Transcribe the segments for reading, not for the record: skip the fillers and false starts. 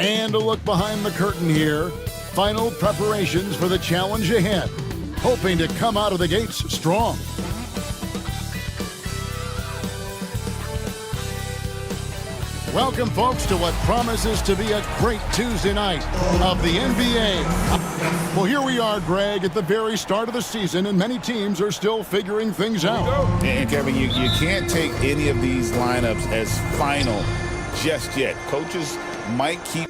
And a look behind the curtain here. Final preparations for the challenge ahead. Hoping to come out of the gates strong. Welcome, folks, to what promises to be a great Tuesday night of the NBA. Well, here we are, Greg, at the very start of the season, and many teams are still figuring things out. And, Kevin, you can't take any of these lineups as final just yet. Coaches might keep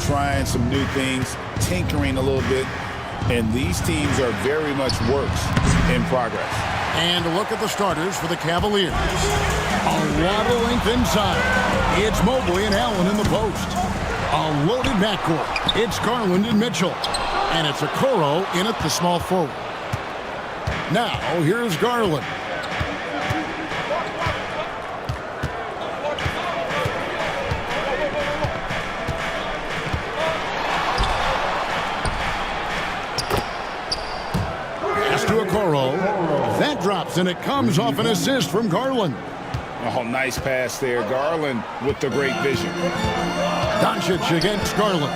trying some new things, tinkering a little bit, and these teams are very much works in progress. And a look at the starters for the Cavaliers. A lot of length inside. It's Mobley and Allen in the post. A loaded backcourt. It's Garland and Mitchell. And it's Okoro in at the small forward. Now, here's Garland. To Okoro. That drops, and it comes off an assist from Garland. Oh, nice pass there. Garland with the great vision. Doncic against Garland.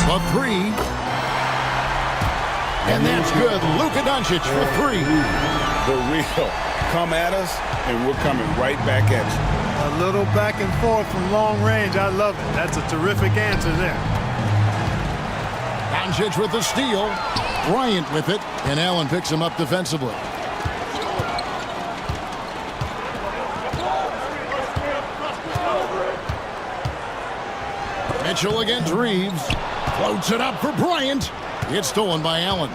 A three. And that's good. Luka Doncic for three. The real. Come at us, and we're coming right back at you. A little back and forth from long range. I love it. That's a terrific answer there. Doncic with the steal. Bryant with it, and Allen picks him up defensively. Mitchell against Reeves. Floats it up for Bryant. It's stolen by Allen.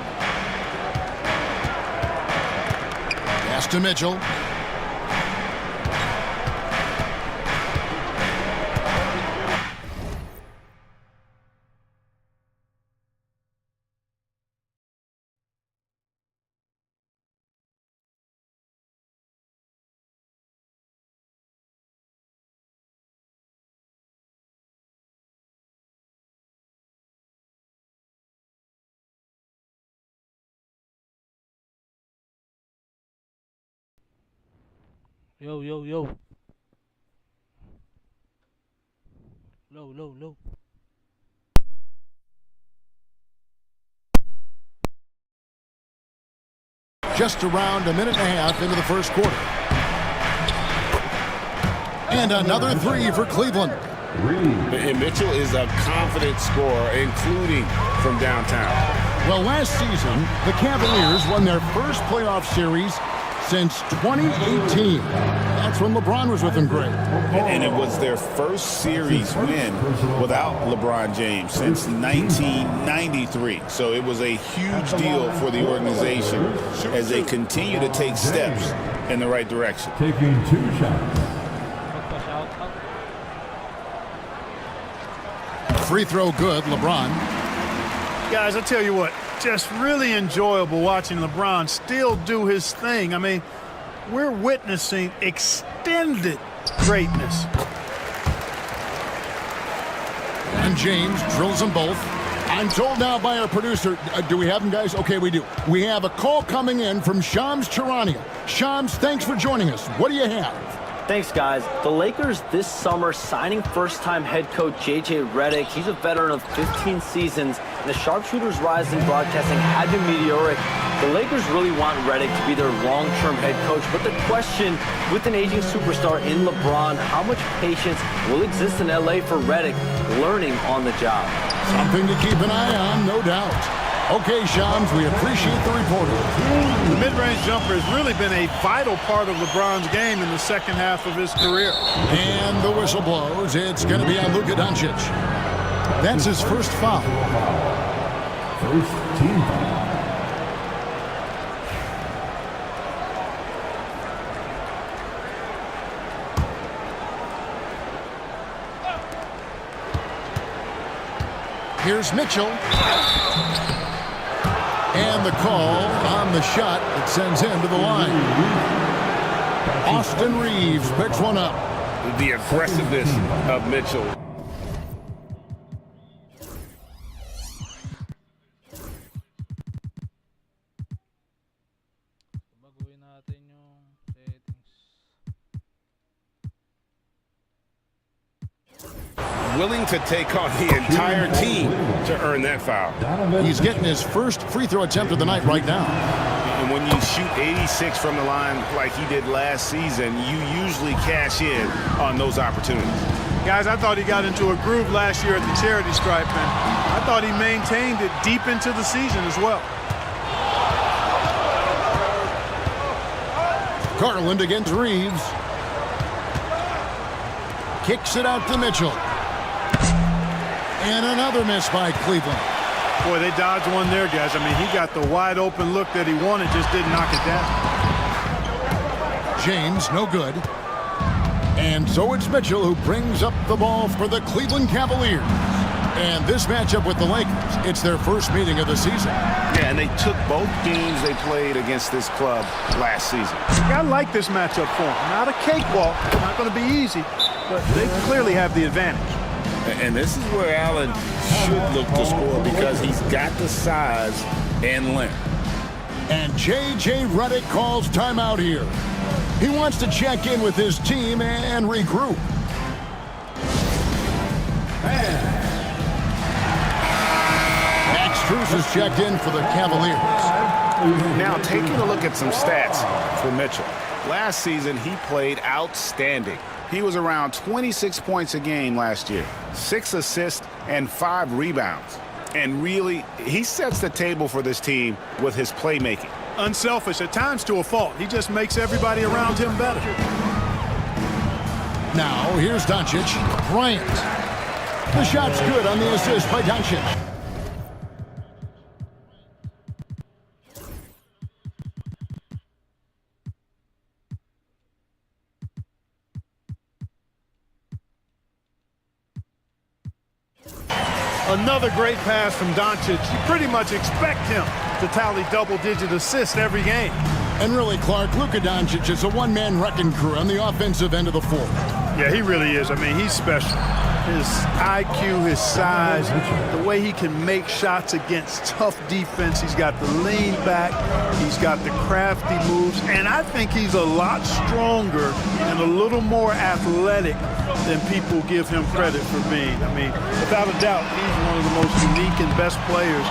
Pass to Mitchell. Yo, yo, yo. Low. Just around a minute and a half into the first quarter. And another three for Cleveland. And Mitchell is a confident scorer, including from downtown. Well, last season, the Cavaliers won their first playoff series since 2018. That's when LeBron was with them, Greg. And it was their first series win without LeBron James since 1993. So it was a huge deal for the organization as they continue to take steps in the right direction. Taking 2 shots. Free throw good, LeBron. Guys, I tell you what, just really enjoyable watching LeBron still do his thing. I mean, we're witnessing extended greatness. And James drills them both. I'm told now by our producer, do we have them, guys? Okay, we do. We have a call coming in from Shams Charania. Shams, thanks for joining us. What do you have? Thanks, guys. The Lakers this summer signing first-time head coach JHEXTER. He's a veteran of 15 seasons, and the sharpshooter's rise in broadcasting had been meteoric. The Lakers really want Redick to be their long-term head coach, but the question, with an aging superstar in LeBron, how much patience will exist in LA for Redick learning on the job? Something to keep an eye on, no doubt. Okay, Shams, we appreciate the reporting. The mid-range jumper has really been a vital part of LeBron's game in the second half of his career. And the whistle blows. It's going to be on Luka Doncic. That's his first foul. First team foul. Here's Mitchell. And the call on the shot that sends him to the line. Austin Reeves picks one up. The aggressiveness of Mitchell. willing to take on the entire team to earn that foul. He's getting his first free throw attempt of the night right now. And when you shoot 86 from the line like he did last season, you usually cash in on those opportunities. Guys, I thought he got into a groove last year at the charity stripe, and I thought he maintained it deep into the season as well. Garland against Reeves. Kicks it out to Mitchell. And another miss by Cleveland. Boy, they dodged one there, guys. I mean, he got the wide open look that he wanted, just didn't knock it down. James, no good. And so it's Mitchell who brings up the ball for the Cleveland Cavaliers. And this matchup with the Lakers, it's their first meeting of the season. Yeah, and they took both games they played against this club last season. I like this matchup for them. Not a cakewalk, not going to be easy, but they clearly have the advantage. And this is where Allen should look to score because he's got the size and length. And J.J. Redick calls timeout here. He wants to check in with his team and regroup. Max Strus is checked in for the Cavaliers. Now, taking a look at some stats for Mitchell. Last season, he played outstanding. He was around 26 points a game last year, 6 assists and 5 rebounds. And really, he sets the table for this team with his playmaking. Unselfish, at times to a fault. He just makes everybody around him better. Now, here's Doncic. Bryant. The shot's good on the assist by Doncic. Another great pass from Doncic. You pretty much expect him to tally double-digit assists every game. And really, Clark, Luka Doncic is a one-man wrecking crew on the offensive end of the floor. Yeah, he really is. I mean, he's special. His IQ, his size, the way he can make shots against tough defense. He's got the lean back. He's got the crafty moves. And I think he's a lot stronger and a little more athletic than people give him credit for being. I mean, without a doubt, he's one of the most unique and best players.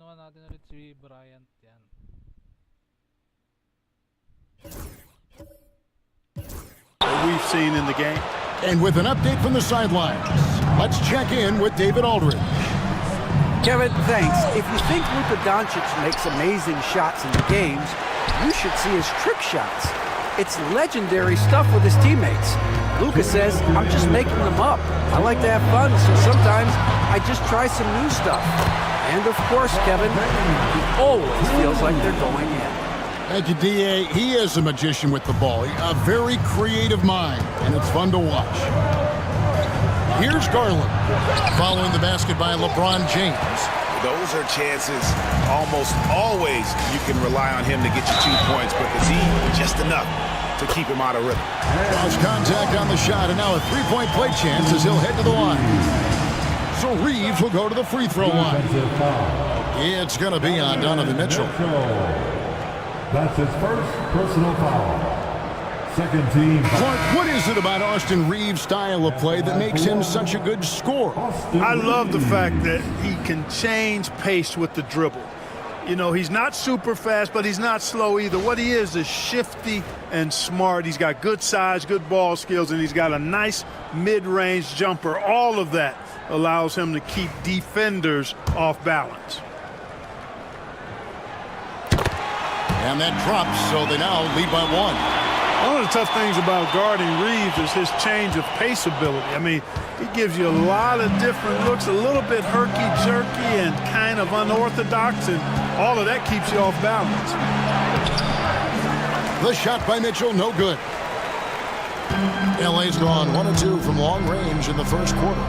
Kinuha natin ulit si Bryant yan. We've seen in the game. And with an update from the sidelines, let's check in with David Aldridge. Kevin, thanks. If you think Luka Doncic makes amazing shots in the games, you should see his trick shots. It's legendary stuff with his teammates. Luka says, I'm just making them up. I like to have fun, so sometimes I just try some new stuff. And of course, Kevin, he always feels like they're going in. Thank you, D.A. He is a magician with the ball. A very creative mind, and it's fun to watch. Here's Garland, following the basket by LeBron James. Those are chances almost always you can rely on him to get you 2 points, but the D, just enough to keep him out of rhythm. Lost contact on the shot, and now a three-point play chance as he'll head to the line. So Reeves will go to the free throw line. It's going to be on Donovan Mitchell. That's his first personal foul. Second team. Clark, what is it about Austin Reeves' style of play that makes him such a good scorer? I love the fact that he can change pace with the dribble. You know, he's not super fast, but he's not slow either. What he is shifty and smart. He's got good size, good ball skills, and he's got a nice mid-range jumper. All of that allows him to keep defenders off balance. And that drops, so they now lead by one. One of the tough things about guarding Reeves is his change of pace ability. I mean, he gives you a lot of different looks, a little bit herky-jerky and kind of unorthodox, and all of that keeps you off balance. The shot by Mitchell, no good. LA's gone 1 of 2 from long range in the first quarter.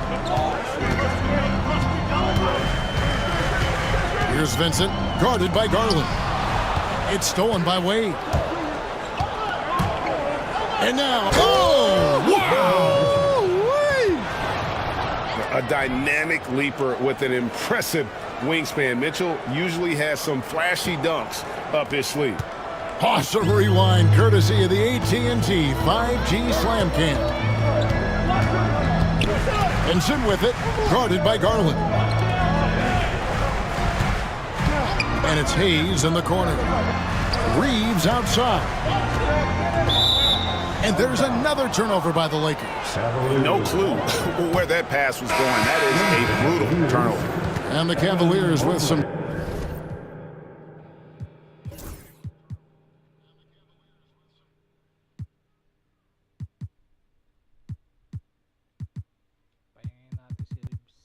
Here's Vincent, guarded by Garland. It's stolen by Wade. And now, oh! dynamic leaper with an impressive wingspan. Mitchell usually has some flashy dunks up his sleeve. Awesome rewind, courtesy of the AT&T 5G Slam Cam. And sit with it, guarded by Garland. And it's Hayes in the corner. Reeves outside. And there's another turnover by the Lakers. No clue where that pass was going. That is a brutal turnover. And the Cavaliers with some... Pahingin natin si Ribs.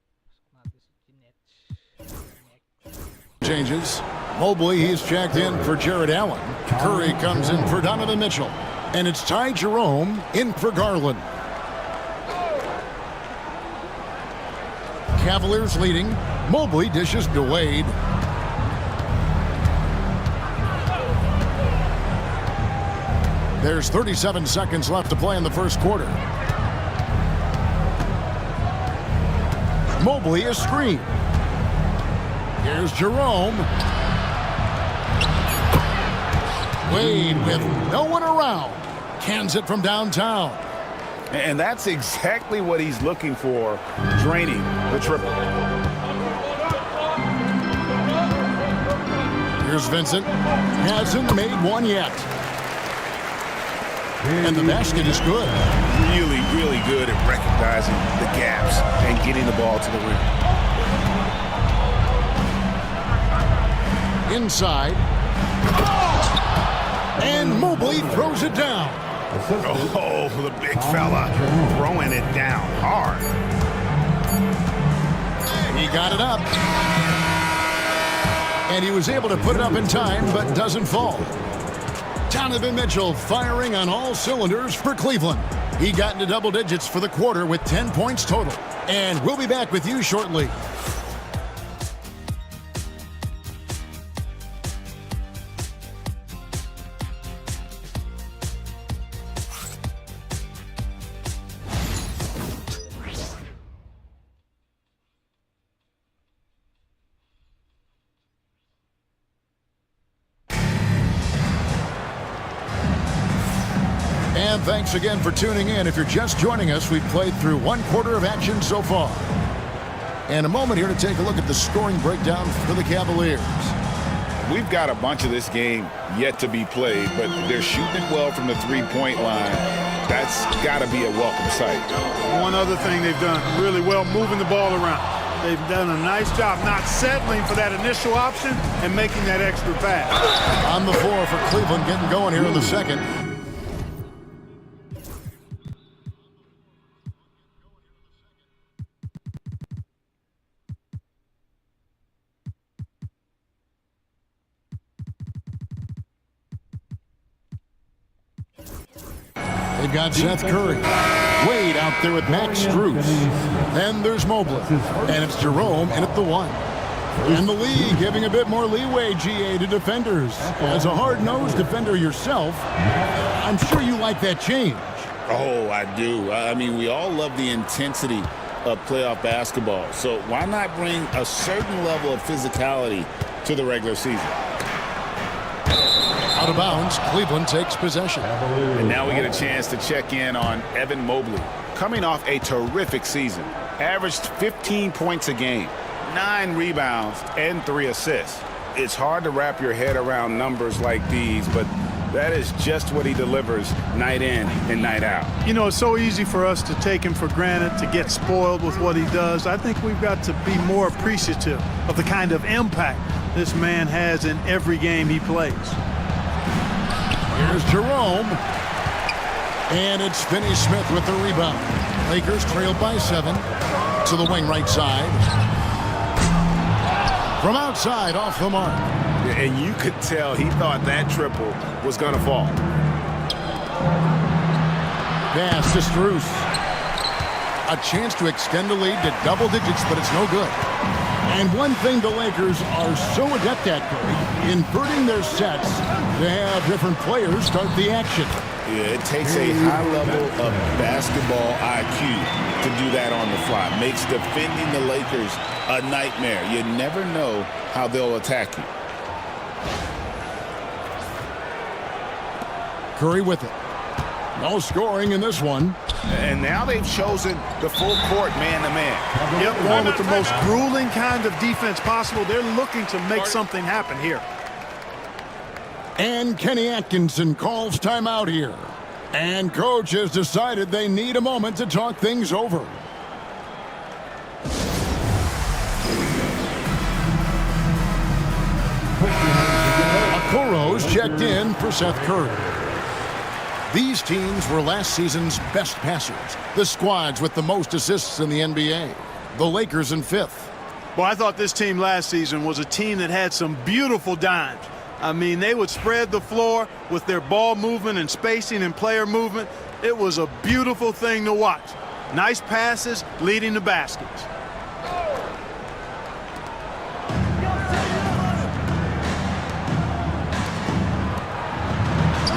Pasok natin si Jeanette. changes. Mobley, he's checked in for Jared Allen. Curry comes in for Donovan Mitchell. And it's Ty Jerome in for Garland. Cavaliers leading. Mobley dishes to Wade. There's 37 seconds left to play in the first quarter. Mobley is screened. Here's Jerome. Wade with no one around. Cans it from downtown. And that's exactly what he's looking for, draining the triple. Here's Vincent. Hasn't made one yet. And the basket is good. Really, really good at recognizing the gaps and getting the ball to the rim. Inside. And Mobley throws it down. Oh, the big fella throwing it down hard. He got it up. And he was able to put it up in time, but doesn't fall. Donovan Mitchell firing on all cylinders for Cleveland. He got into double digits for the quarter with 10 points total. And we'll be back with you shortly. And thanks again for tuning in. If you're just joining us, we've played through one quarter of action so far. And a moment here to take a look at the scoring breakdown for the Cavaliers. We've got a bunch of this game yet to be played, but they're shooting it well from the three-point line. That's got to be a welcome sight. One other thing they've done really well, moving the ball around. They've done a nice job not settling for that initial option and making that extra pass. On the floor for Cleveland, getting going here in the second. They've got Seth Curry. Wade out there with Max Strus. Then there's Mobley. And it's Jerome in at the one. And the league giving a bit more leeway, GA, to defenders. As a hard-nosed defender yourself, I'm sure you like that change. Oh, I do. I mean, we all love the intensity of playoff basketball. So why not bring a certain level of physicality to the regular season? Out of bounds, Cleveland takes possession. And now we get a chance to check in on Evan Mobley. Coming off a terrific season. Averaged 15 points a game, 9 rebounds, and 3 assists. It's hard to wrap your head around numbers like these, but that is just what he delivers night in and night out. You know, it's so easy for us to take him for granted, to get spoiled with what he does. I think we've got to be more appreciative of the kind of impact this man has in every game he plays. Here's Jerome. And it's Finney-Smith with the rebound. Lakers trailed by 7 to the wing right side. From outside, off the mark. And you could tell he thought that triple was going to fall. Pass to Strus. A chance to extend the lead to double digits, but it's no good. And one thing the Lakers are so adept at, Curry, inverting their sets to have different players start the action. Yeah, it takes a high level of basketball IQ to do that on the fly. Makes defending the Lakers a nightmare. You never know how they'll attack you. Curry with it. No scoring in this one. And now they've chosen the full court man-to-man. Yep, going with the most grueling kind of defense possible. They're looking to make something happen here. And Kenny Atkinson calls timeout here. And coach has decided they need a moment to talk things over. Okoro's checked in for Seth Curry. These teams were last season's best passers. The squads with the most assists in the NBA. The Lakers in 5th. Well, I thought this team last season was a team that had some beautiful dimes. I mean, they would spread the floor with their ball movement and spacing and player movement. It was a beautiful thing to watch. Nice passes leading to baskets.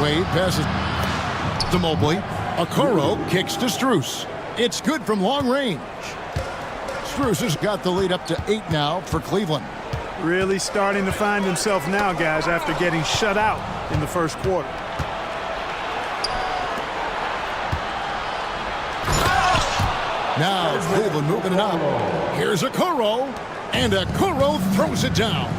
Wade passes to Mobley. Okoro kicks to Strus. It's good from long range. Strus has got the lead up to 8 now for Cleveland. Really starting to find himself now, guys, after getting shut out in the first quarter. Now Cleveland moving it up. Here's Okoro, and Okoro throws it down.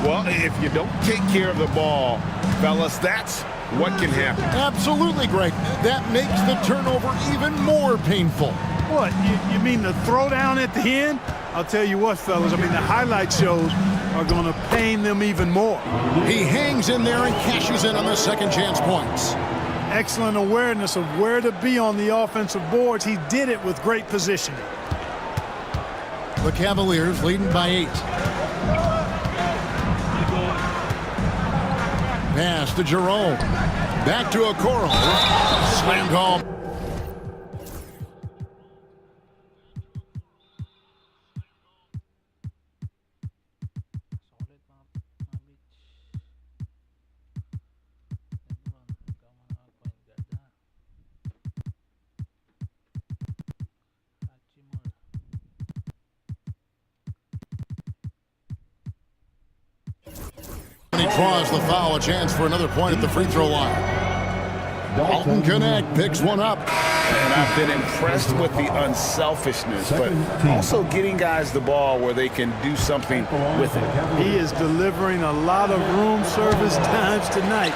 Well, if you don't take care of the ball, fellas, that's what can happen. Absolutely, Greg. That makes the turnover even more painful. What, you mean the throwdown at the end? I'll tell you what, fellas, I mean, the highlight shows are going to pain them even more. He hangs in there and cashes in on the second chance points. Excellent awareness of where to be on the offensive boards. He did it with great positioning. The Cavaliers leading by 8. Pass to Jerome. Back to Okoro. Slam call. Solid mga bitch. Ganun, ikaw mga point guard ha. Hachimura. When he draws the foul, a chance for another point at the free throw line. Dalton Connect picks one up. And I've been impressed with the unselfishness, but also getting guys the ball where they can do something with it. He is delivering a lot of room service times tonight.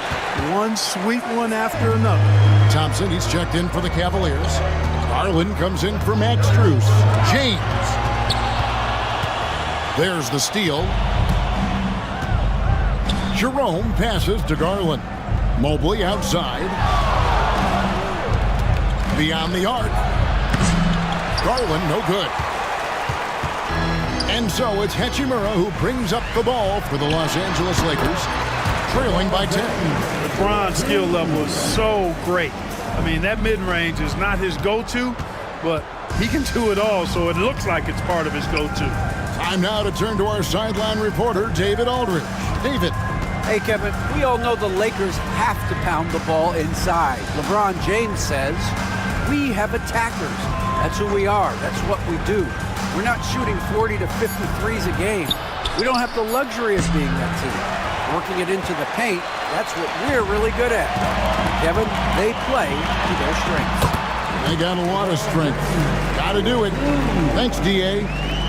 One sweet one after another. Thompson, he's checked in for the Cavaliers. Garland comes in for Max Strus. James. There's the steal. Jerome passes to Garland. Mobley outside. Beyond the arc. Garland, no good. And so it's Hachimura who brings up the ball for the Los Angeles Lakers, trailing by 10. LeBron's skill level is so great. I mean, that mid-range is not his go-to, but he can do it all, so it looks like it's part of his go-to. Time now to turn to our sideline reporter, David Aldridge. David. Hey, Kevin, we all know the Lakers have to pound the ball inside. LeBron James says, we have attackers. That's who we are. That's what we do. We're not shooting 40 to 50 threes a game. We don't have the luxury of being that team. Working it into the paint, that's what we're really good at. Kevin, they play to their strengths. They got a lot of strength. Got to do it. Thanks, D.A.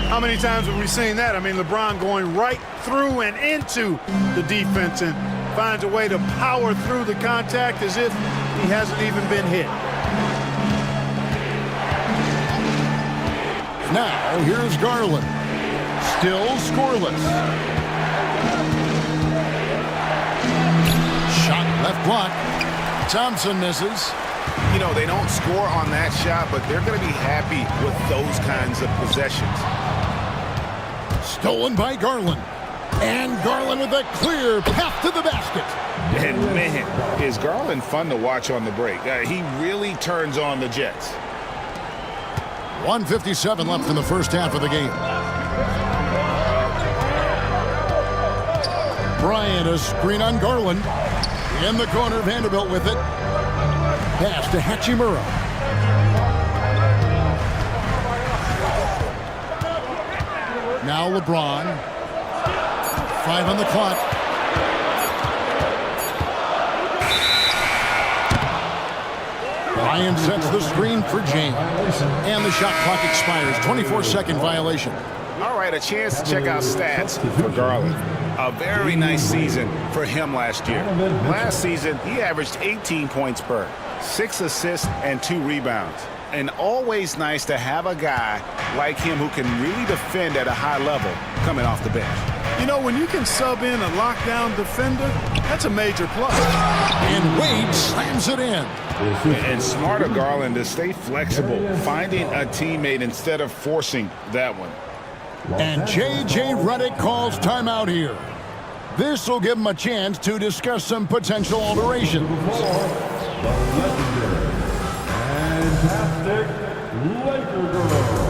How many times have we seen that? I mean, LeBron going right through and into the defense and finds a way to power through the contact as if he hasn't even been hit. Now, here's Garland. Still scoreless. Shot left block. Thompson misses. You know, they don't score on that shot, but they're going to be happy with those kinds of possessions. Stolen by Garland. And Garland with a clear path to the basket. And, man, is Garland fun to watch on the break. He really turns on the Jets. 1:57 left in the first half of the game. Bryant, a screen on Garland. In the corner, Vanderbilt with it. Pass to 𝙎𝙃𝘼𝙎𝘼𝙍. Now LeBron. 5 on the clock. Ryan sets the screen for James. And the shot clock expires. 24-second violation. All right, a chance to check out stats for Garland. A very nice season for him last year. Last season, he averaged 18 points per, 6 assists, and 2 rebounds. And always nice to have a guy like him who can really defend at a high level coming off the bench. You know, when you can sub in a lockdown defender, that's a major plus. And Wade slams it in. And smart of Garland to stay flexible, finding a teammate instead of forcing that one. And J.J. Redick calls timeout here. This will give him a chance to discuss some potential alterations. The legendary, fantastic Laker girl.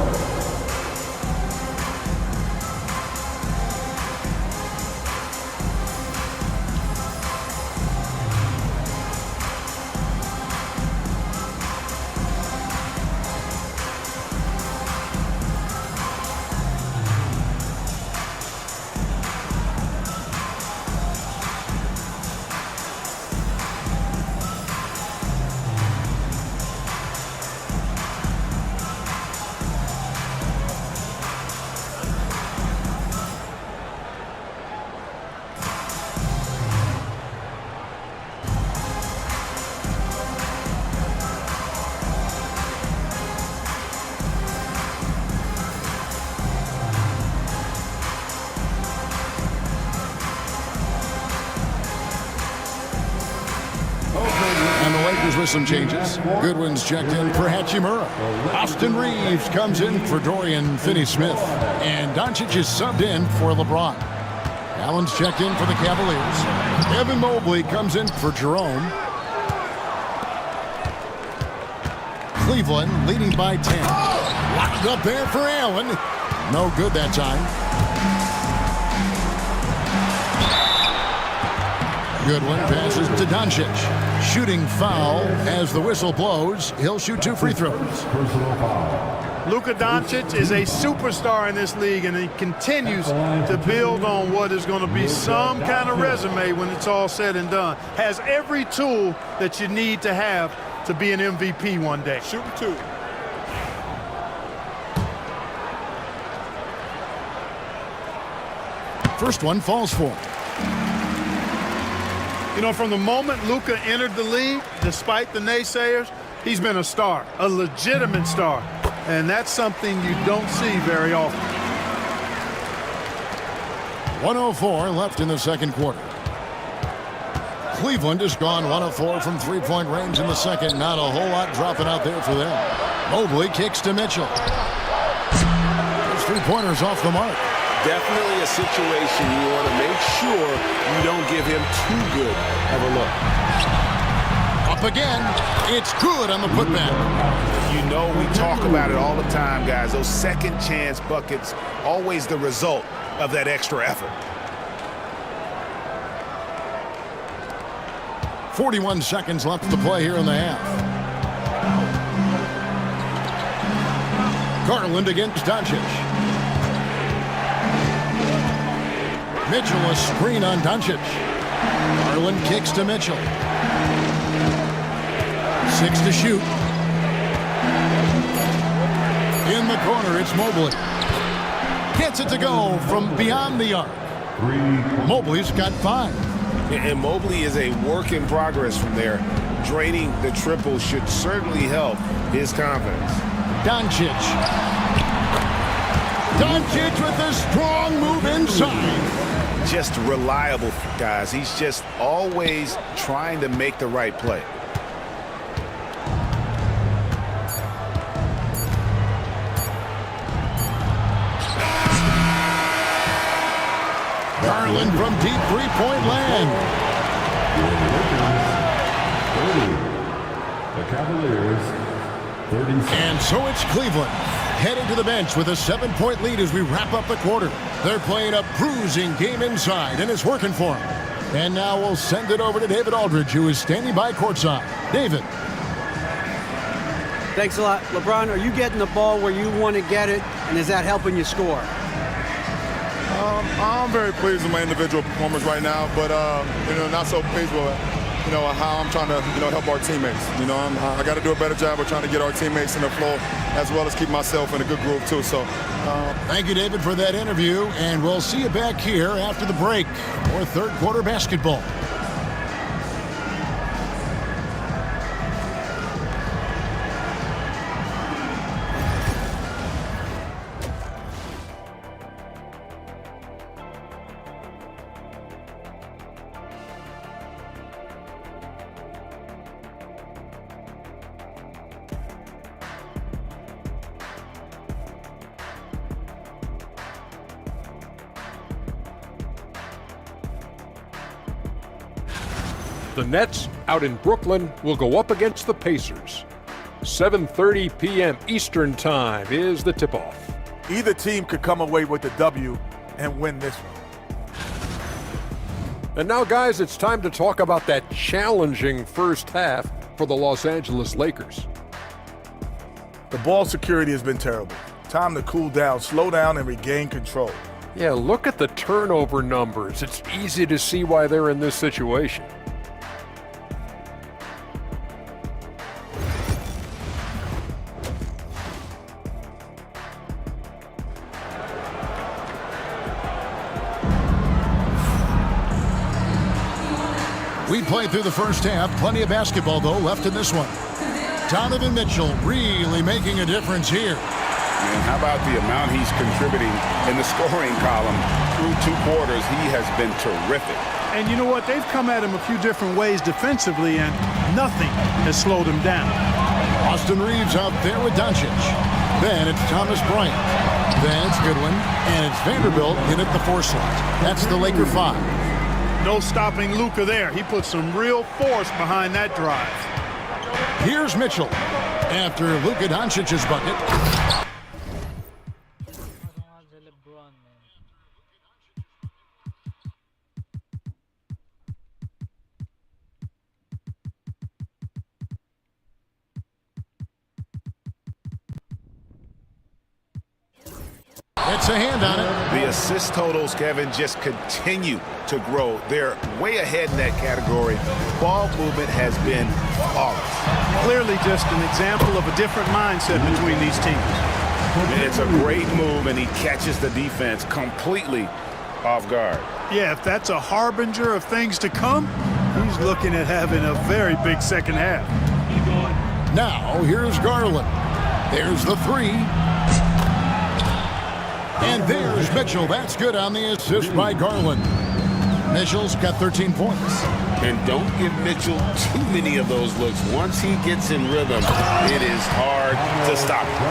With some changes. Goodwin's checked in for 𝙎𝙃𝘼𝙎𝘼. Austin Reeves comes in for Dorian Finney-Smith. And Doncic is subbed in for LeBron. Allen's checked in for the Cavaliers. Evan Mobley comes in for Jerome. Cleveland leading by 10. Locked up there for Allen. No good that time. Goodwin passes to Doncic. Shooting foul as the whistle blows. He'll shoot 2 free throws. Luka Doncic is a superstar in this league, and he continues to build on what is going to be some kind of resume when it's all said and done. Has every tool that you need to have to be an MVP one day. Shooting 2. First one falls for him. You know, from the moment Luka entered the league, despite the naysayers, he's been a star, a legitimate star. And that's something you don't see very often. 1:04 left in the second quarter. Cleveland has gone 1 of 4 from three-point range in the second. Not a whole lot dropping out there for them. Mobley kicks to Mitchell. Those three-pointers off the mark. Definitely a situation you want to make sure you don't give him too good of a look. Up again. It's good on the putback. You know, we talk about it all the time, guys. Those second chance buckets, always the result of that extra effort. 41 seconds left to play here in the half. Garland against Doncic. Mitchell a screen on Doncic. Garland kicks to Mitchell. 6 to shoot. In the corner, it's Mobley. Gets it to go from beyond the arc. Mobley's got 5. And Mobley is a work in progress from there. Draining the triple should certainly help his confidence. Doncic. Doncic with a strong move inside. Just reliable, guys. He's just always trying to make the right play. Garland from deep three-point land. The Cavaliers, 30. And so it's Cleveland heading to the bench with a 7-point lead as we wrap up the quarter. They're playing a bruising game inside, and it's working for them. And now we'll send it over to David Aldridge, who is standing by courtside. David. Thanks a lot. LeBron, are you getting the ball where you want to get it, and is that helping you score? I'm very pleased with my individual performance right now, but not so pleased with how I'm trying to help our teammates. I got to do a better job of trying to get our teammates in the flow, as well as keep myself in a good groove too. So, thank you, David, for that interview, and we'll see you back here after the break for third quarter basketball. The Nets out in Brooklyn will go up against the Pacers. 7:30 p.m. Eastern Time is the tip-off. Either team could come away with the W and win this one. And now, guys, it's time to talk about that challenging first half for the Los Angeles Lakers. The ball security has been terrible. Time to cool down, slow down, and regain control. Yeah, look at the turnover numbers. It's easy to see why they're in this situation. We played through the first half. Plenty of basketball, though, left in this one. Donovan Mitchell really making a difference here. And how about the amount he's contributing in the scoring column through 2 quarters? He has been terrific. And you know what? They've come at him a few different ways defensively, and nothing has slowed him down. Austin Reeves out there with Doncic. Then it's Thomas Bryant. Then it's Goodwin. And it's Vanderbilt in at the 4 slot. That's the Laker 5. No stopping Luka there. He put some real force behind that drive. Here's Mitchell after Luka Doncic's bucket. LeBron, man. It's a hand on it. The assist totals, Kevin, just continue to grow. They're way ahead in that category. Ball movement has been flawless. Clearly just an example of a different mindset between these teams. It's a great move, and he catches the defense completely off guard. Yeah, if that's a harbinger of things to come, he's looking at having a very big second half. Now, here's Garland. There's the 3. And there's Mitchell. That's good on the assist by Garland. Mitchell's got 13 points. And don't give Mitchell too many of those looks. Once he gets in rhythm, it is hard to stop him.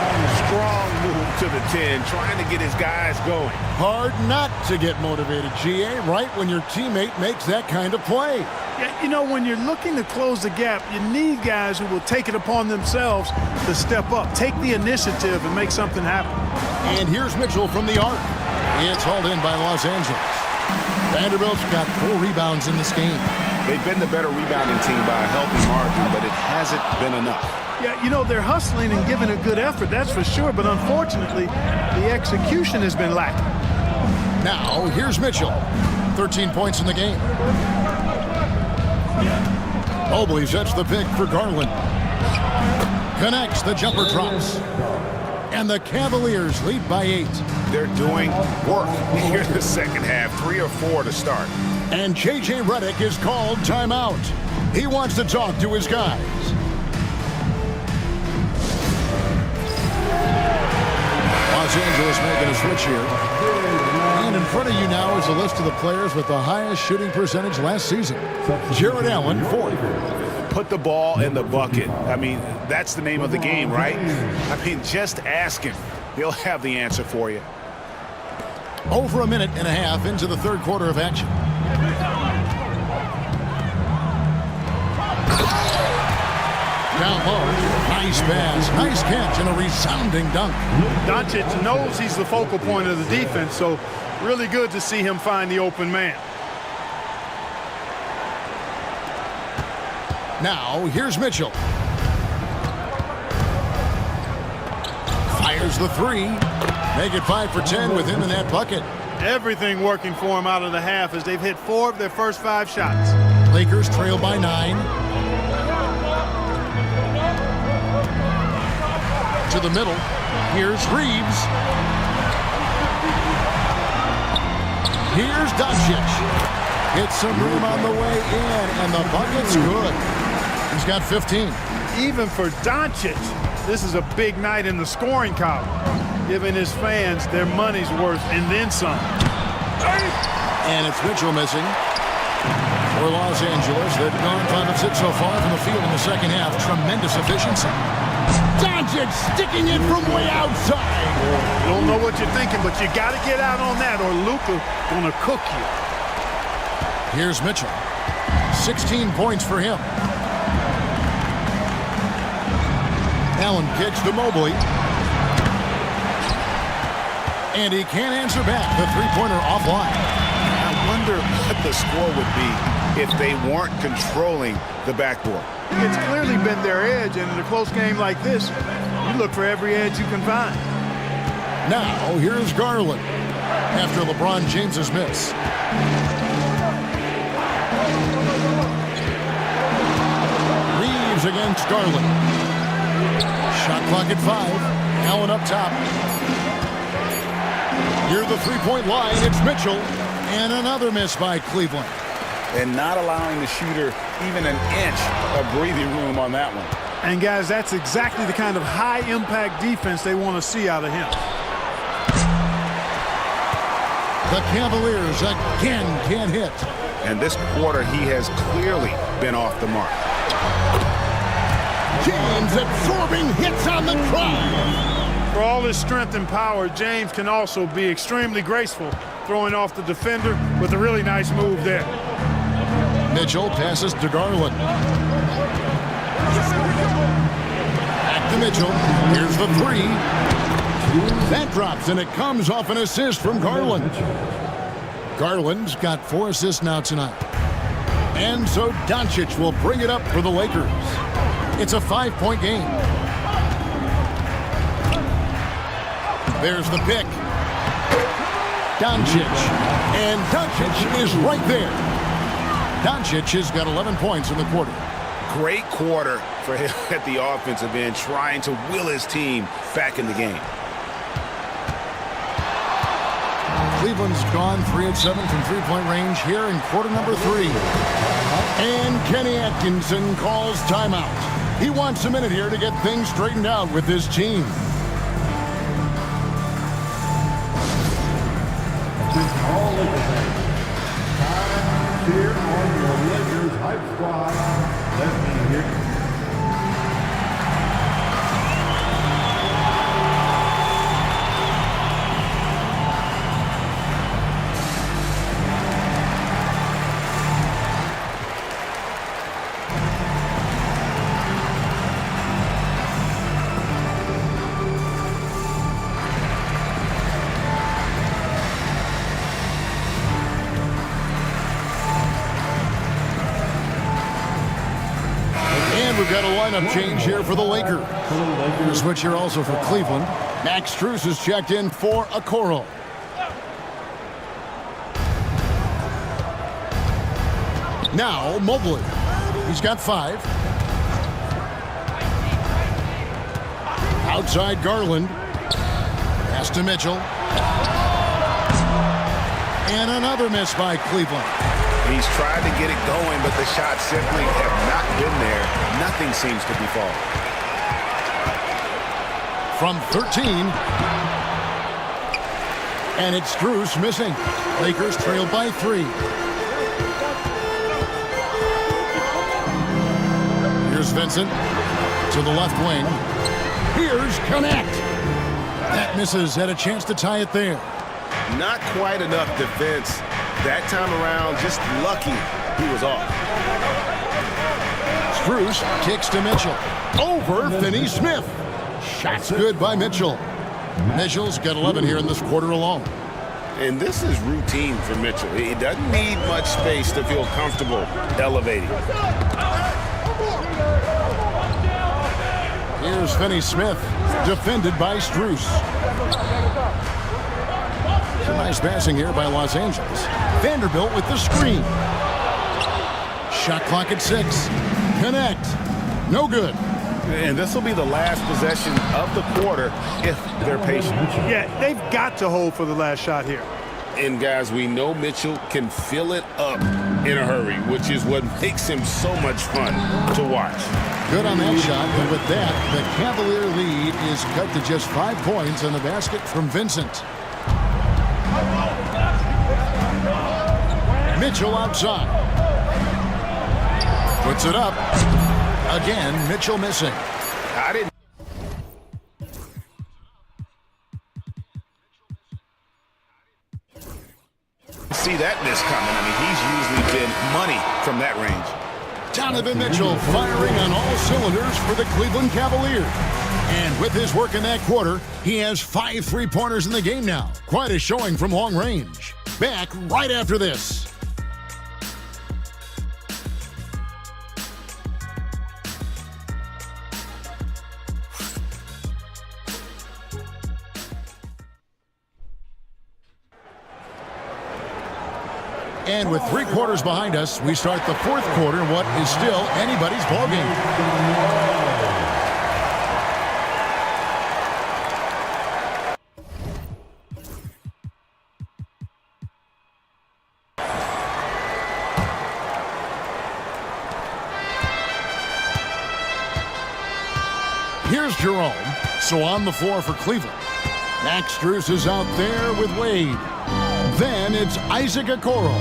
Strong move to the 10, trying to get his guys going. Hard not to get motivated, GA, right when your teammate makes that kind of play. Yeah, you know, when you're looking to close the gap, you need guys who will take it upon themselves to step up, take the initiative, and make something happen. And here's Mitchell from the arc. It's hauled in by Los Angeles. Vanderbilt's got 4 rebounds in this game. They've been the better rebounding team by a healthy margin, but it hasn't been enough. Yeah, you know, they're hustling and giving a good effort, that's for sure, but unfortunately, the execution has been lacking. Now, here's Mitchell. 13 points in the game. Mobley sets the pick for Garland. Connects, the jumper drops. And the Cavaliers lead by 8. They're doing work here in the second half, 3 or 4 to start. And JJ Redick is called timeout. He wants to talk to his guys. Los Angeles making a switch here. And in front of you now is a list of the players with the highest shooting percentage last season. Jared Allen, 4th. Put the ball in the bucket. I mean, that's the name of the game, right? I mean, just ask him. He'll have the answer for you. Over a minute and a half into the third quarter of action. Down low. Nice pass. Nice catch and a resounding dunk. Doncic knows he's the focal point of the defense, so really good to see him find the open man. Now, here's Mitchell. Fires the three. Make it 5 for 10 within the net bucket. Everything working for him out of the half as they've hit 4 of their first 5 shots. Lakers trail by 9. To the middle. Here's Reeves. Here's 𝙙𝙺. Hits some room on the way in, and the bucket's good. He's got 15. Even for 𝙙𝙺, this is a big night in the scoring column, giving his fans their money's worth and then some. And it's Mitchell missing for Los Angeles. They've gone 5 of 6 so far from the field in the second half. Tremendous efficiency. 𝙙𝙺 sticking it from way outside. You don't know what you're thinking, but you got to get out on that or Luka gonna cook you. Here's Mitchell. 16 points for him. Allen kicks to Mobley. And he can't answer back. The three-pointer offline. I wonder what the score would be if they weren't controlling the backboard. It's clearly been their edge, and in a close game like this, you look for every edge you can find. Now, here's Garland after LeBron James's miss. Reeves against Garland. Shot clock at 5. Allen up top. Near the three-point line, it's Mitchell. And another miss by Cleveland. And not allowing the shooter even an inch of breathing room on that one. And guys, that's exactly the kind of high-impact defense they want to see out of him. The Cavaliers again can't hit. And this quarter, he has clearly been off the mark. James absorbing hits on the drive. For all his strength and power, James can also be extremely graceful, throwing off the defender with a really nice move there. Mitchell passes to Garland. Back to Mitchell. Here's the three. That drops, and it comes off an assist from Garland. Garland's got 4 assists now tonight. And so 𝙙𝙺 will bring it up for the Lakers. It's a 5-point game. There's the pick. 𝙙𝙺. And 𝙙𝙺 is right there. 𝙙𝙺 has got 11 points in the quarter. Great quarter for him at the offensive end, trying to will his team back in the game. Cleveland's gone 3 of 7 from three-point range here in quarter number 3. And Kenny Atkinson calls timeout. He wants a minute here to get things straightened out with his team. All Lakers fans, time to cheer on your Lakers hype squad. Let me hear you. We've got a lineup change here for the Lakers. A switch here also for Cleveland. Max Strus is checked in for Okoro. Now Mobley. He's got 5. Outside Garland. Pass to Mitchell. And another miss by Cleveland. He's tried to get it going, but the shots simply have not been there. Nothing seems to be falling. From 13. And it's Strus missing. Lakers trail by 3. Here's Vincent to the left wing. Here's Connect. That misses. Had a chance to tie it there. Not quite enough defense. That time around, just lucky he was off. Strus kicks to Mitchell. Over Finney-Smith. Shot's good by Mitchell. Mitchell's got 11 here in this quarter alone. And this is routine for Mitchell. He doesn't need much space to feel comfortable elevating. Here's Here's Finney Smith, defended by Strus. Some nice passing here by Los Angeles. Vanderbilt with the screen. Shot clock at 6. Connect. No good. And this will be the last possession of the quarter if they're patient. Yeah, they've got to hold for the last shot here. And guys, we know Mitchell can fill it up in a hurry, which is what makes him so much fun to watch. Good on that shot, and with that, the Cavalier lead is cut to just 5 points on the basket from Vincent. Mitchell outside. Puts it up. Again, Mitchell missing. I didn't see that miss coming. I mean, he's usually been money from that range. Donovan Mitchell firing on all cylinders for the Cleveland Cavaliers. And with his work in that quarter, he has 5 3-pointers in the game now. Quite a showing from long range. Back right after this. And with 3 quarters behind us, we start the 4th quarter in what is still anybody's ballgame. Here's Jerome. So on the floor for Cleveland. Max Strus is out there with Wade. Then it's Isaac Okoro.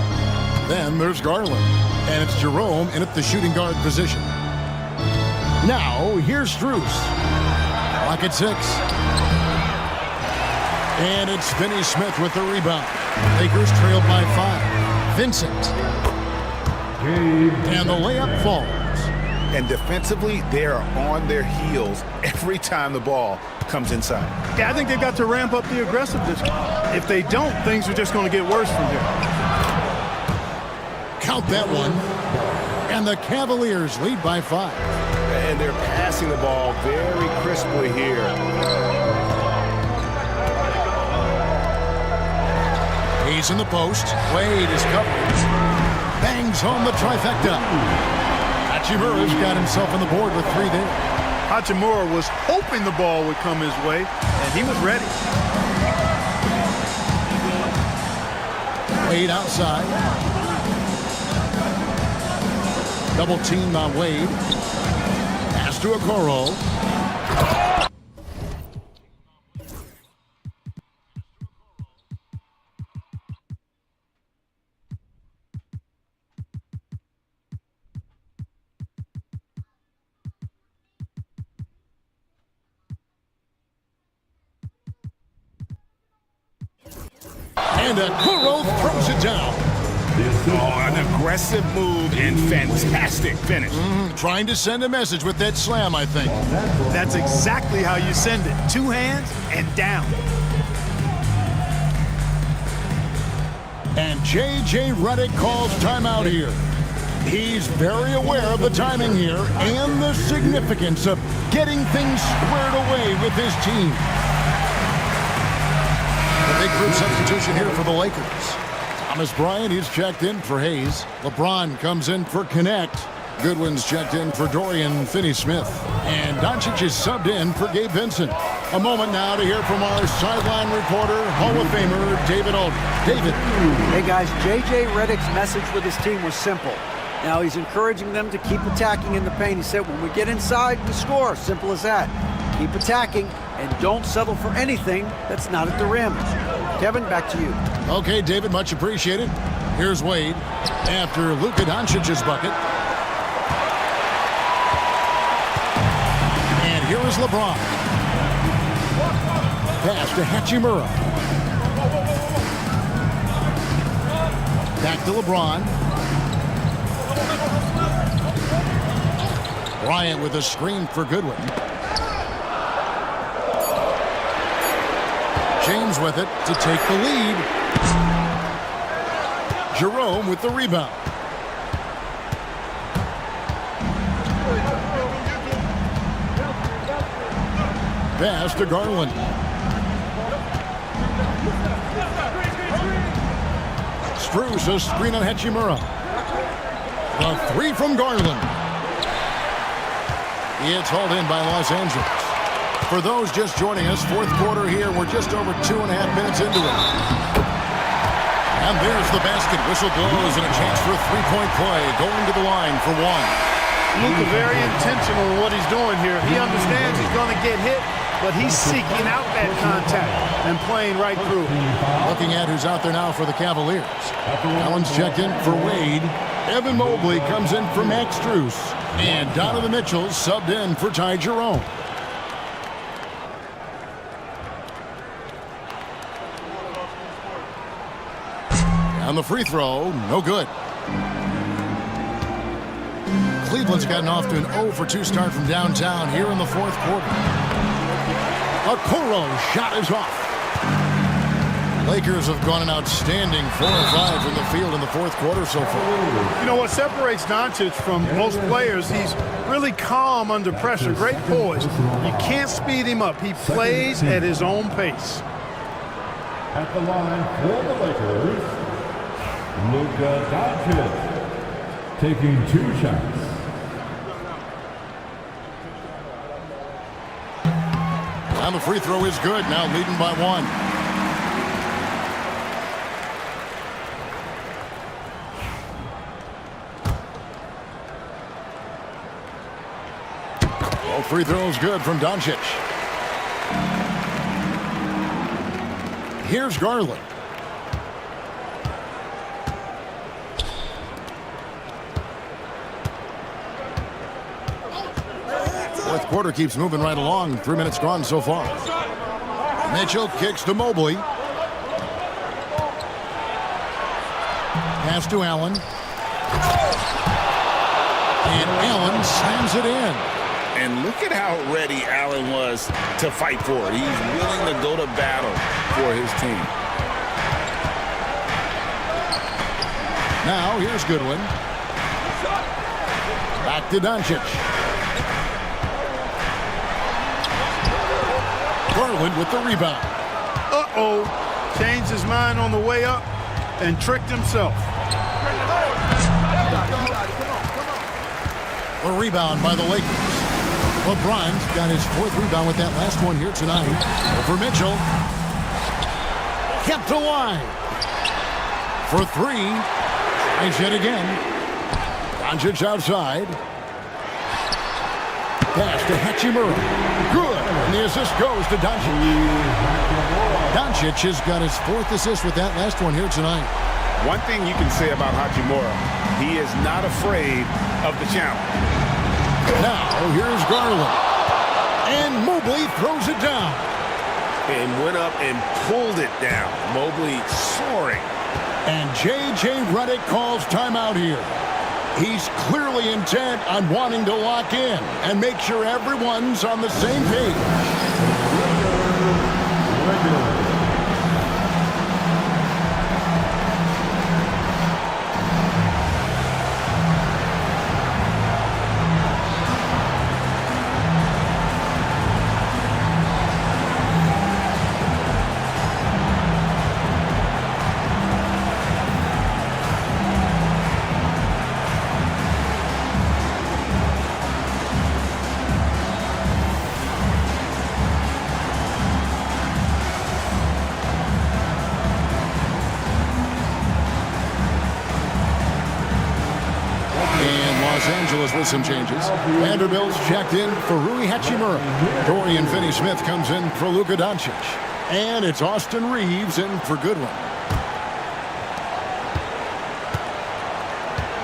Then there's Garland. And it's Jerome in at the shooting guard position. Now, here's Strus. Clock at 6. And it's Finney Smith with the rebound. Lakers trailed by 5. Vincent. And the layup falls. And defensively, they are on their heels every time the ball comes inside. Yeah, I think they've got to ramp up the aggressiveness. If they don't, things are just going to get worse from here. Count that one. And the Cavaliers lead by 5. And they're passing the ball very crisply here. He's in the post. Wade is covered. Bangs home the trifecta. Hachimura's got himself on the board with 3 there. Hachimura was hoping the ball would come his way, and he was ready. Wade outside. Double team on Wade. Pass to Okoro. And Okoro throws it down. Oh, an aggressive move and fantastic finish. Trying to send a message with that slam, I think. That's exactly how you send it. 2 hands and down. And J.J. Redick calls timeout here. He's very aware of the timing here and the significance of getting things squared away with his team. The big group substitution here for the Lakers. Thomas Bryant, he's checked in for Hayes. LeBron comes in for Connect. Goodwin's checked in for Dorian Finney-Smith. And Doncic is subbed in for Gabe Vincent. A moment now to hear from our sideline reporter, Hall of Famer, David Aldridge. David. Hey, guys, J.J. Redick's message with his team was simple. Now he's encouraging them to keep attacking in the paint. He said, when we get inside, we score. Simple as that. Keep attacking and don't settle for anything that's not at the rim. Kevin, back to you. Okay, David, much appreciated. Here's Wade after Luka Doncic's bucket. And here is LeBron. Pass to Hachimura. Back to LeBron. Bryant with a screen for Goodwin. James with it to take the lead. Jerome with the rebound. pass to Garland. Strus a screen on Hachimura. The three from Garland. It's hauled in by Los Angeles. For those just joining us, fourth quarter here. We're just over 2.5 minutes into it. And there's the basket. Whistle blows and a chance for a three-point play. Going to the line for one. Luka very intentional in what he's doing here. He understands he's going to get hit, but he's seeking out that contact and playing right through. Looking at who's out there now for the Cavaliers. Allen's checked in for Wade. Evan Mobley comes in for Max Strus. And Donovan Mitchell subbed in for Ty Jerome. On the free throw, no good. Cleveland's gotten off to an 0-for-2 start from downtown here in the fourth quarter. Okoro's shot is off. Lakers have gone an outstanding 4 of 5 from the field in the fourth quarter so far. You know what separates Doncic from most players? He's really calm under pressure, great poise. You can't speed him up. He plays at his own pace. At the line for the Lakers, Luka Doncic taking 2 shots. And the free throw is good, now leading by 1. All free throws good from Doncic. Here's Garland. Fourth quarter keeps moving right along. 3 minutes gone so far. Mitchell kicks to Mobley. Pass to Allen. And Allen slams it in. And look at how ready Allen was to fight for it. He's willing to go to battle for his team. Now here's Goodwin. Back to Doncic. Garland with the rebound. Uh-oh. Changed his mind on the way up and tricked himself. A rebound by the Lakers. LeBron's got his 4th rebound with that last one here tonight. Over Mitchell. Kept alive. For 3. Tries yet again. Doncic outside. Pass to Hachimura. Good. And the assist goes to Doncic. Doncic has got his 4th assist with that last one here tonight. One thing you can say about Hachimura, he is not afraid of the challenge. Now here's Garland. And Mobley throws it down. And went up and pulled it down. Mobley soaring. And J.J. Redick calls timeout here. He's clearly intent on wanting to lock in and make sure everyone's on the same page. With some changes. Vanderbilt's checked in for Rui Hachimura. Dorian Finney-Smith comes in for Luka Doncic. And it's Austin Reeves in for Goodwin.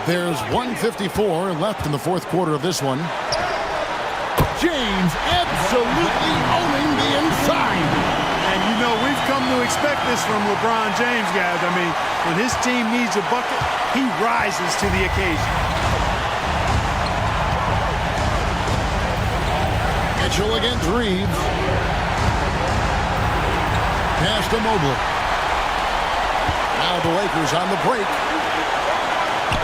There's 1:54 left in the fourth quarter of this one. James absolutely owning the inside. And you know, we've come to expect this from LeBron James, guys. I mean, when his team needs a bucket, he rises to the occasion. Mitchell against Reeves. Pass to Mobley. Now the Lakers on the break.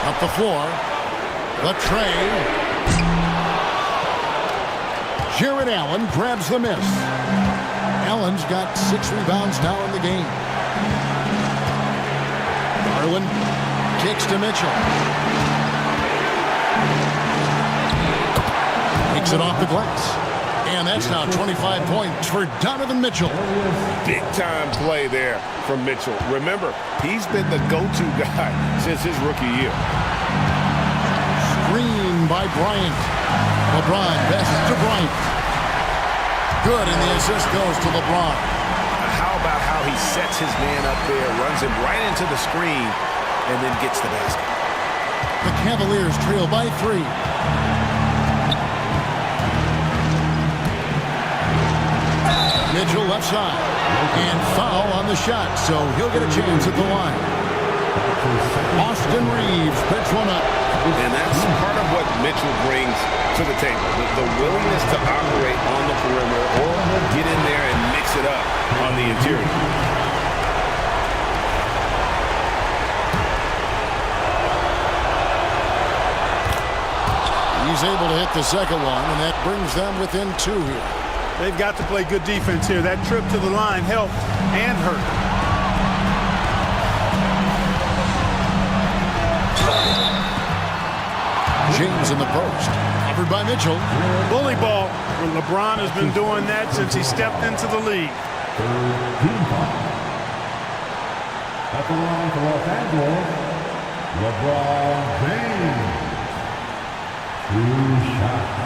Up the floor. The tray. Jared Allen grabs the miss. Allen's got 6 rebounds now in the game. Garland kicks to Mitchell. Takes it off the glass. And that's now 25 points for Donovan Mitchell. Big-time play there from Mitchell. Remember, he's been the go-to guy since his rookie year. Screen by Bryant. LeBron passes to Bryant. Good, and the assist goes to LeBron. How about how he sets his man up there, runs him right into the screen, and then gets the basket. The Cavaliers trail by 3. Mitchell left side. And foul on the shot, so he'll get a chance at the line. Austin Reeves picks one up. And that's part of what Mitchell brings to the table. The willingness to operate on the perimeter or get in there and mix it up on the interior. He's able to hit the second one, and that brings them within 2 here. They've got to play good defense here. That trip to the line helped and hurt. James in the post. Covered by Mitchell. Bully ball. When LeBron has been doing that since he stepped into the league. At the line for Los Angeles, LeBron James. 2 shots.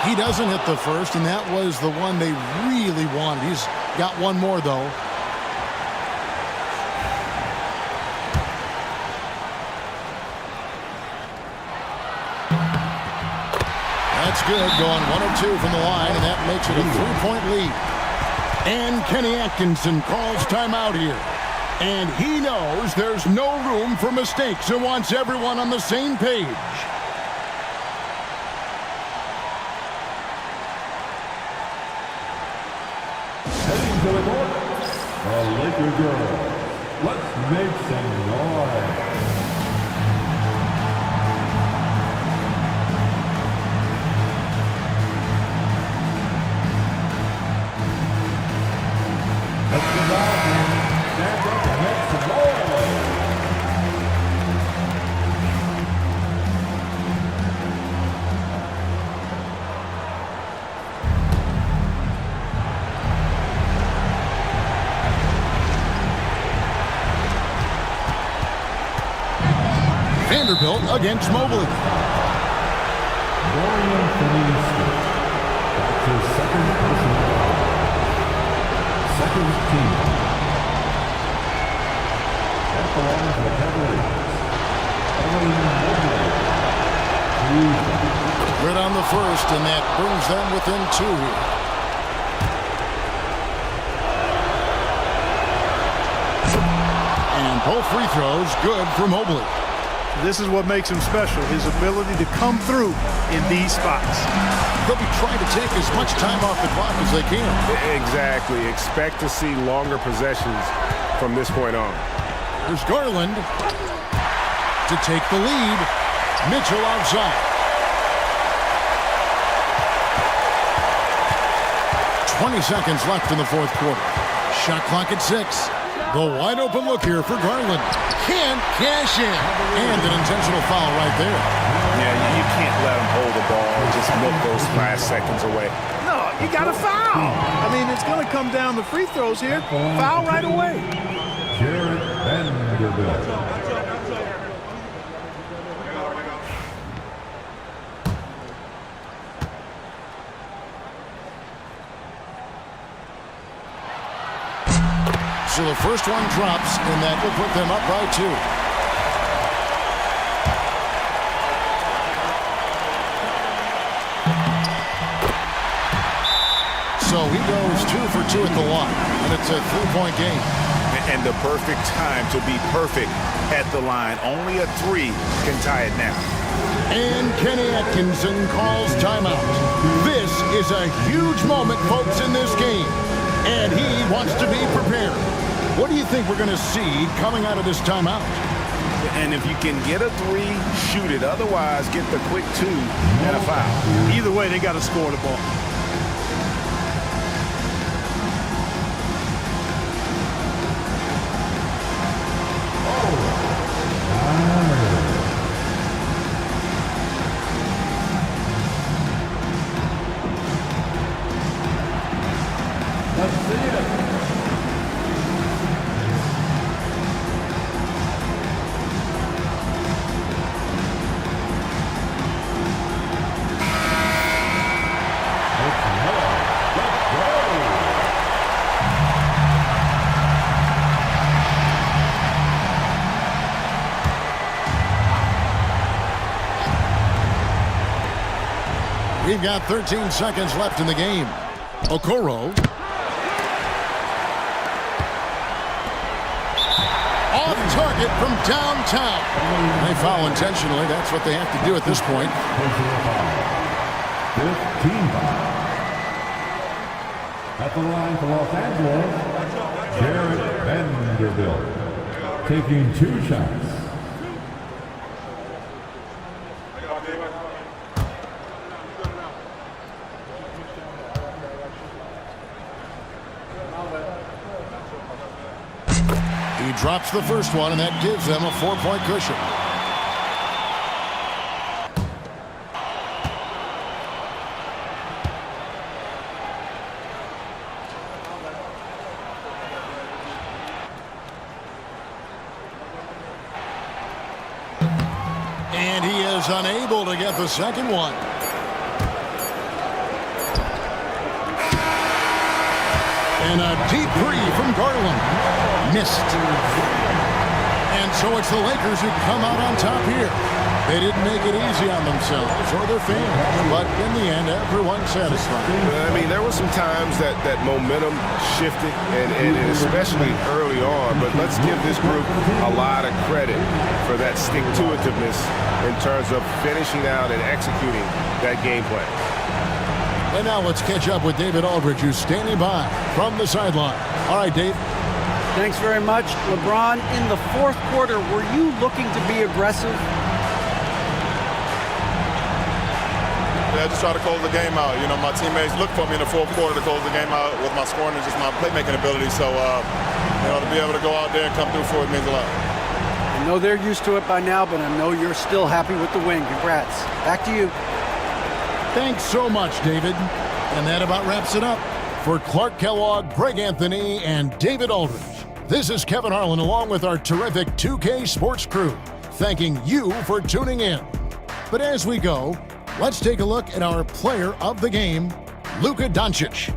He doesn't hit the first, and that was the one they really wanted. He's got one more, though. That's good, going 1 of 2 from the line, and that makes it a 3-point lead. And Kenny Atkinson calls timeout here. And he knows there's no room for mistakes and wants everyone on the same page. Heading to the court, the Laker girls. Let's make some noise. Let's get out and stand up and make some noise. Vanderbilt against Mobley. Dorian Finney-Smith. That's his second personal foul. Second team. At the line for the Cavaliers. Right on the first, and that brings them within 2 here. And both free throws good for Mobley. This is what makes him special, his ability to come through in these spots. They'll be trying to take as much time off the clock as they can. Exactly. Expect to see longer possessions from this point on. There's Garland to take the lead. Mitchell outside. 20 seconds left in the fourth quarter. Shot clock at 6. The wide open look here for Garland. Can't cash in. And an intentional foul right there. Yeah, you can't let him hold the ball and just milk those last seconds away. No, you got to foul. I mean, it's going to come down to free throws here. Foul right away. Jared Vanderbilt. So the first one drops, and that will put them up by 2. So he goes 2 for 2 at the line, and it's a 3-point game. And the perfect time to be perfect at the line. Only a 3 can tie it now. And Kenny Atkinson calls timeout. This is a huge moment, folks, in this game. And he wants to be prepared. What do you think we're going to see coming out of this timeout? And if you can get a 3, shoot it. Otherwise, get the quick 2 and a foul. Either way, they got to score the ball. Let's see it. We've got 13 seconds left in the game. Okoro. Off target from downtown. They foul intentionally. That's what they have to do at this point. 15 foul. At the line for Los Angeles, Jared Vanderbilt, taking 2 shots. He drops the first one, and that gives them a 4-point cushion. And he is unable to get the second one. And a deep 3 from Garland. Missed. And so it's the Lakers who come out on top here. They didn't make it easy on themselves or their fans, but in the end, everyone's satisfied. I mean, there were some times that momentum shifted, and especially early on, but let's give this group a lot of credit for that stick-to-itiveness in terms of finishing out and executing that game plan. And now let's catch up with David Aldridge, who's standing by from the sideline. All right, Dave. Thanks very much. LeBron, in the fourth quarter, were you looking to be aggressive? Yeah, just try to close the game out. You know, my teammates look for me in the fourth quarter to close the game out with my scoring and just my playmaking ability. So, you know, to be able to go out there and come through for it means a lot. I know they're used to it by now, but I know you're still happy with the win. Congrats. Back to you. Thanks so much, David. And that about wraps it up. For Clark Kellogg, Greg Anthony, and David Aldridge, this is Kevin Harlan along with our terrific 2K Sports crew, thanking you for tuning in. But as we go, let's take a look at our player of the game, Luka Doncic.